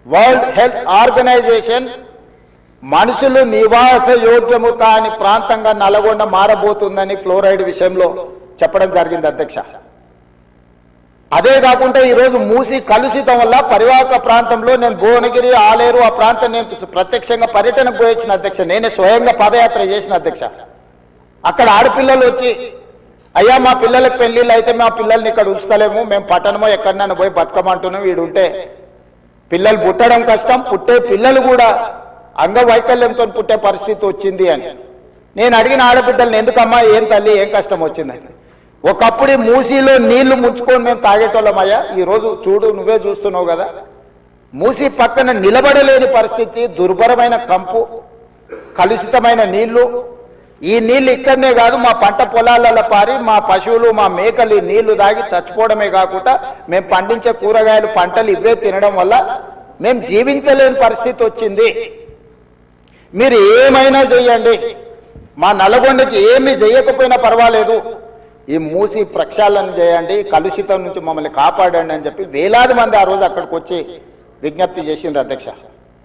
World health organisation మనుషులు నివాస యోగ్యము కాని ప్రాంతంగా నల్గొండ మారబోతుందని ఫ్లోరైడ్ విషయంలో చెప్పడం జరిగింది అధ్యక్ష. అదే కాకుండా ఈరోజు మూసి కలుషితం వల్ల పరివాహక ప్రాంతంలో నేను భువనగిరి ఆలేరు ఆ ప్రాంతం నేను ప్రత్యక్షంగా పర్యటనకు పోయొచ్చిన అధ్యక్ష. నేనే స్వయంగా పాదయాత్ర చేసిన అధ్యక్ష. అక్కడ ఆడపిల్లలు వచ్చి అయ్యా మా పిల్లలకు పెళ్లిళ్ళు అయితే మా పిల్లల్ని ఇక్కడ ఉంచుతలేము, మేము పట్టణమో ఎక్కడన్నా పోయి బతకమంటున్నాం, వీడు ఉంటే పిల్లలు పుట్టడం కష్టం, పుట్టే పిల్లలు కూడా అంగవైకల్యంతో పుట్టే పరిస్థితి వచ్చింది అని. నేను అడిగిన ఆడబిడ్డల్ని ఎందుకమ్మా ఏం తల్లి ఏం కష్టం వచ్చిందని. ఒకప్పుడు మూసీలో నీళ్లు ముంచుకొని మేము తాగేటోళ్ళమయ్యా, ఈరోజు చూడు నువ్వే చూస్తున్నావు కదా, మూసీ పక్కన నిలబడలేని పరిస్థితి, దుర్భరమైన కంపు, కలుషితమైన నీళ్లు. ఈ నీళ్లు ఇక్కడనే కాదు మా పంట పొలాలలో పారి మా పశువులు మా మేకలు ఈ నీళ్లు తాగి చచ్చిపోవడమే కాకుండా మేము పండించే కూరగాయలు పంటలు ఇవే తినడం వల్ల మేము జీవించలేని పరిస్థితి వచ్చింది. మీరు ఏమైనా చెయ్యండి, మా నల్గొండకి ఏమి చేయకపోయినా పర్వాలేదు, ఈ మూసి ప్రక్షాళన చేయండి, కలుషితం నుంచి మమ్మల్ని కాపాడండి అని చెప్పి వేలాది మంది ఆ రోజు అక్కడికి వచ్చి విజ్ఞప్తి చేసింది అధ్యక్ష.